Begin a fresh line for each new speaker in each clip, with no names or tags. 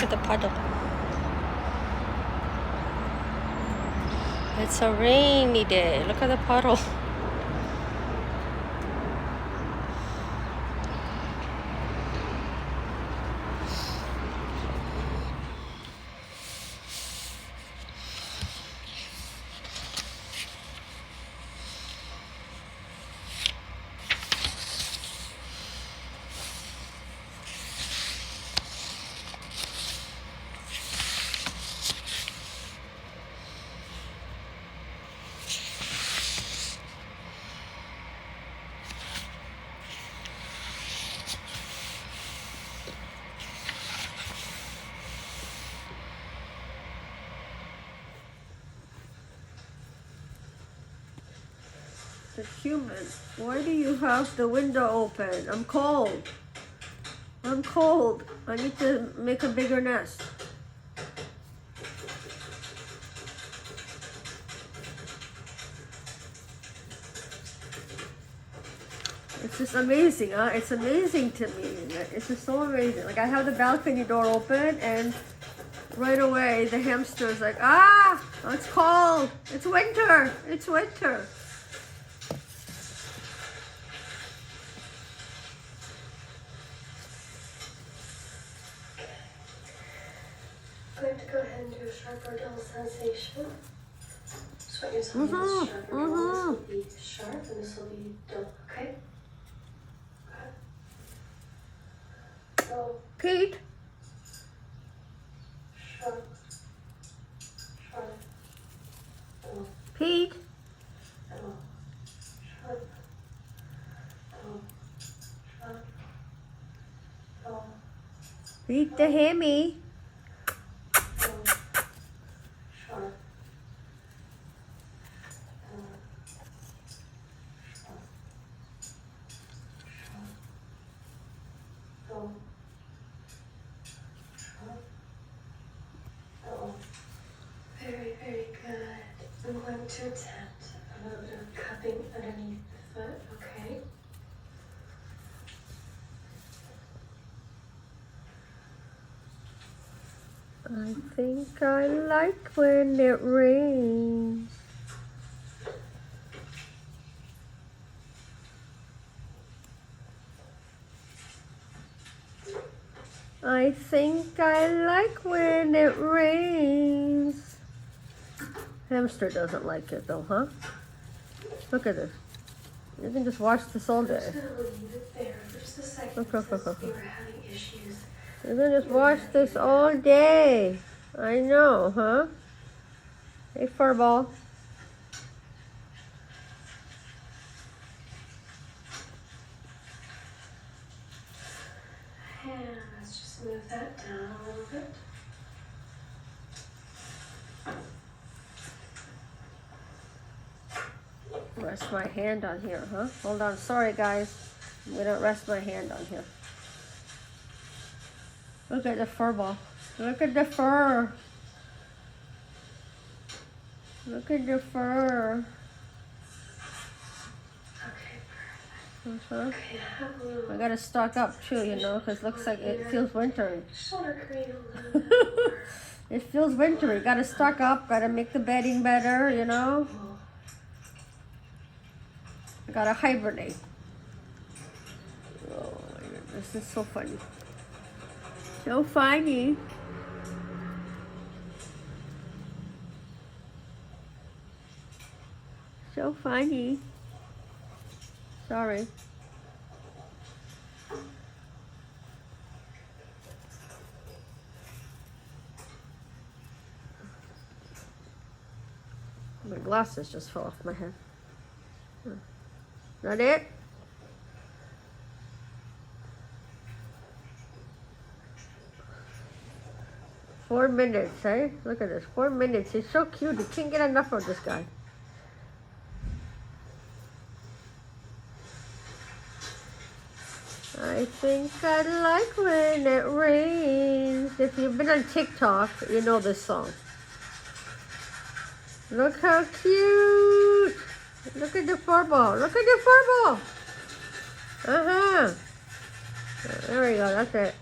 at the puddle. It's a rainy day. Look at the puddle. The human, why do you have the window open? I'm cold. I'm cold. I need to make a bigger nest. It's just amazing, huh? It's amazing to me. It's just so amazing. Like I have the balcony door open and right away the hamster's like, ah, it's cold. It's winter. It's winter.
I'm going to go ahead and do a sharp or dull sensation. So what you're telling me is sharp or dull. This will be sharp and this will be dull, okay? So,
Pete?
sharp, sharp, dull,
Pete?
dull, sharp, dull, sharp, dull,
Pete the hammy.
dull, sharp, dull, sharp, sharp, dull, sharp, dull. Very, very good. I'm going to attempt a little bit of cupping underneath the foot, okay?
I think I like when it rains. I think I like when it rains. Hamster doesn't like it though, huh? Look at this. You can just watch this all
I'm
day.
just going to leave it there for just a second
Okay.
since we were having issues.
You can just watch this all day. I know, huh? Hey, furball.
And let's just move that down a little bit.
Rest my hand on here, huh? Hold on. Sorry, guys. I'm gonna rest my hand on here. Look at the fur ball. Look at the fur. Look at the fur.
Okay, perfect.
Uh-huh.
Okay, I have a little
I gotta stock up too, you know, because looks like it feels wintry.
just want to create a little bit more.
It feels wintry. Gotta stock up. Gotta make the bedding better, you know. Gotta hibernate. Oh my goodness, this is so funny. So funny. So funny. Sorry. My glasses just fell off my head. That it? Four minutes, eh? Look at this. 4 minutes. He's so cute. You can't get enough of this guy. I think I like when it rains. If you've been on TikTok, you know this song. Look how cute. Look at the furball. Look at the furball. Uh-huh. There we go. That's it.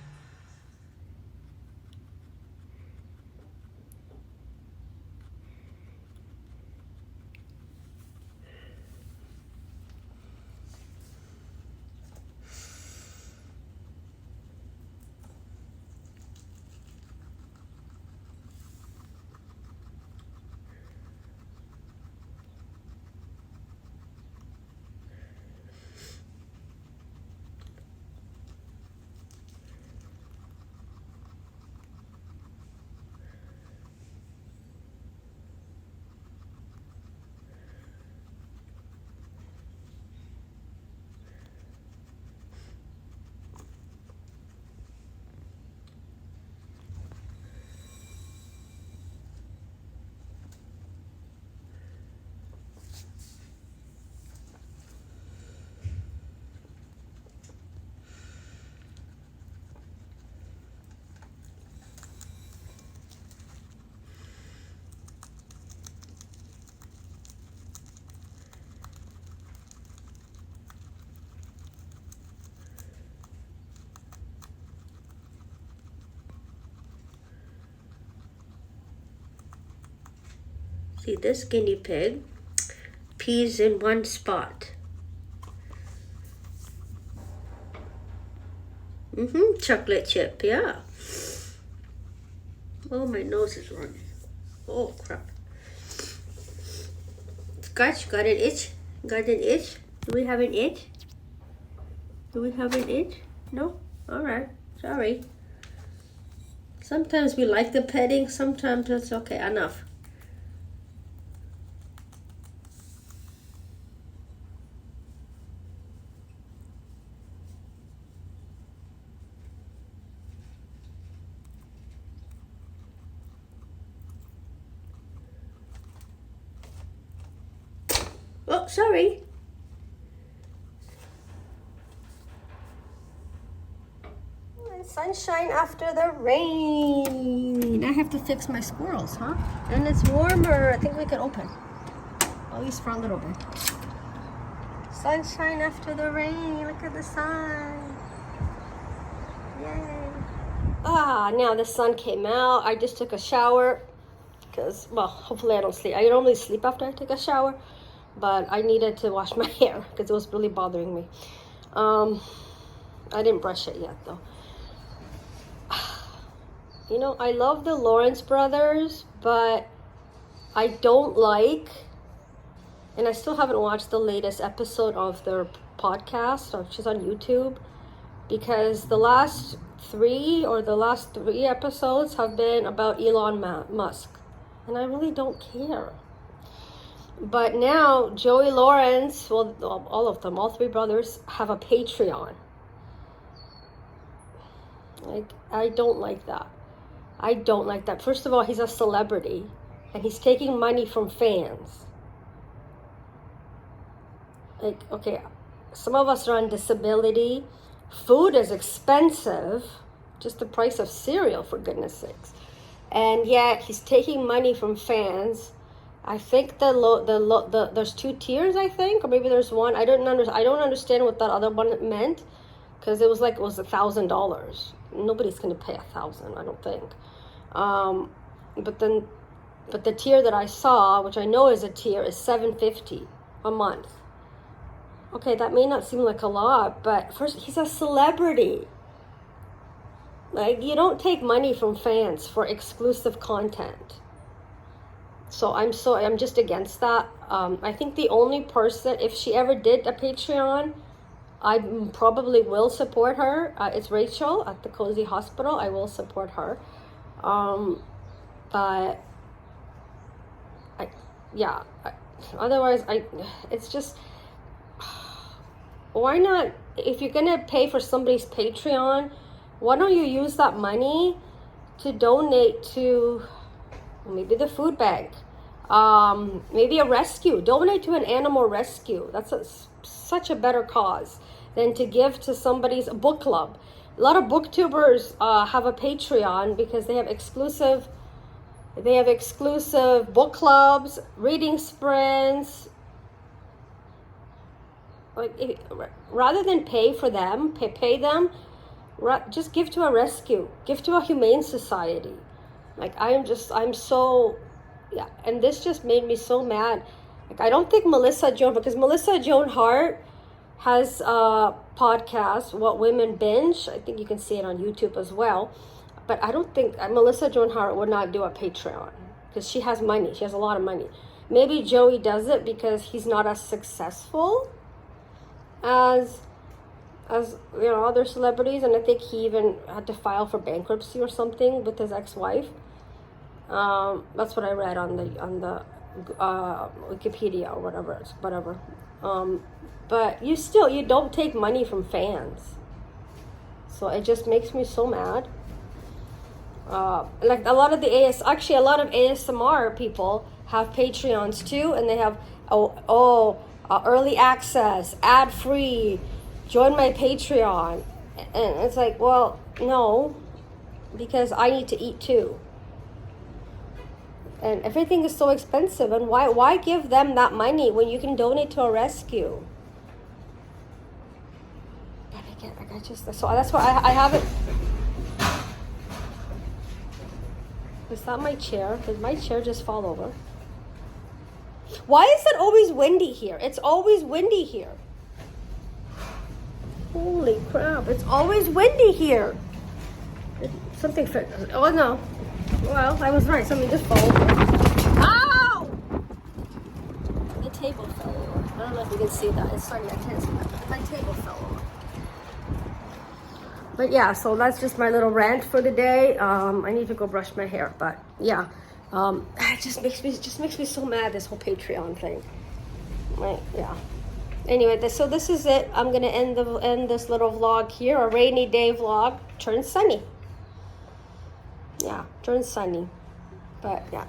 See this guinea pig pees in one spot. Chocolate chip, yeah. Oh, my nose is running. Oh, crap. Scratch, got an itch? Got an itch? Do we have an itch? Do we have an itch? No? Alright, sorry. Sometimes we like the petting, sometimes it's okay, enough. Oh, sorry. Sunshine after the rain. I have to fix my squirrels, huh? And it's warmer. I think we can open. At least for a little bit. Sunshine after the rain. Look at the sun. Yay. Now the sun came out. I just took a shower. Because, well, hopefully I don't sleep. I normally sleep after I take a shower. But I needed to wash my hair because it was really bothering me. I didn't brush it yet, though. You know, I love the Lawrence brothers, but I don't like, and I still haven't watched the latest episode of their podcast, which is on YouTube, because the last three episodes have been about Elon Musk, and I really don't care. But now Joey Lawrence, well, all of them, all three brothers, have a Patreon. Like, I don't like that. I don't like that. First of all, he's a celebrity and he's taking money from fans. Like, okay, some of us are on disability. Food is expensive, just the price of cereal, for goodness sakes. And yet he's taking money from fans. I think there's two tiers, I think, or maybe there's one. I don't understand what that other one meant, because it was $1,000. Nobody's gonna pay $1,000, I don't think. But the tier that I saw, which I know is a tier, is $750 a month. Okay, that may not seem like a lot, but first, he's a celebrity. Like, you don't take money from fans for exclusive content. So I'm just against that. I think the only person, if she ever did a Patreon, I probably will support her. It's Rachel at the Cozy Hospital. I will support her. But otherwise, it's just, why not, if you're gonna pay for somebody's Patreon, why don't you use that money to donate to maybe the food bank, maybe a rescue, donate to an animal rescue. That's such a better cause than to give to somebody's book club. A lot of booktubers have a Patreon because they have exclusive book clubs, reading sprints. Like, rather than pay for them, pay them, just give to a rescue, give to a humane society. Like, and this just made me so mad. Like, I don't think because Melissa Joan Hart has a podcast, What Women Binge. I think you can see it on YouTube as well. But I don't think Melissa Joan Hart would not do a Patreon because she has money. She has a lot of money. Maybe Joey does it because he's not as successful as other celebrities, and I think he even had to file for bankruptcy or something with his ex-wife. That's what I read on the Wikipedia or whatever. But you don't take money from fans, so it just makes me so mad. Like a lot of ASMR people have Patreons too, and they have early access, ad-free, join my Patreon. And it's like, well, no, because I need to eat too. And everything is so expensive, and why give them that money when you can donate to a rescue? But so that's why I haven't. Is that my chair? Did my chair just fall over? Why is it always windy here? It's always windy here. Holy crap, it's always windy here. Something fit. Oh no. Well, I was right. Something just fell over. Ow! The table fell over. I don't know if you can see that. It's sorry, I can't see that. My table fell over. But yeah, so that's just my little rant for the day. I need to go brush my hair, but yeah. It just makes me so mad, this whole Patreon thing. Right, yeah. Anyway, so this is it. I'm gonna end this little vlog here, a rainy day vlog. Turns sunny. Yeah, turns sunny. But yeah,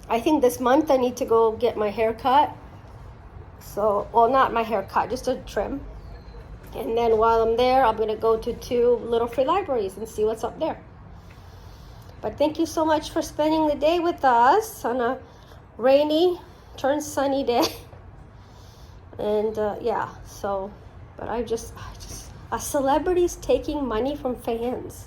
I think this month I need to go get my hair cut. So, well, not my hair cut, just a trim. And then while I'm there, I'm gonna go to 2 little free libraries and see what's up there. But thank you so much for spending the day with us on a rainy, turns sunny day. And yeah, so, but a celebrity's taking money from fans.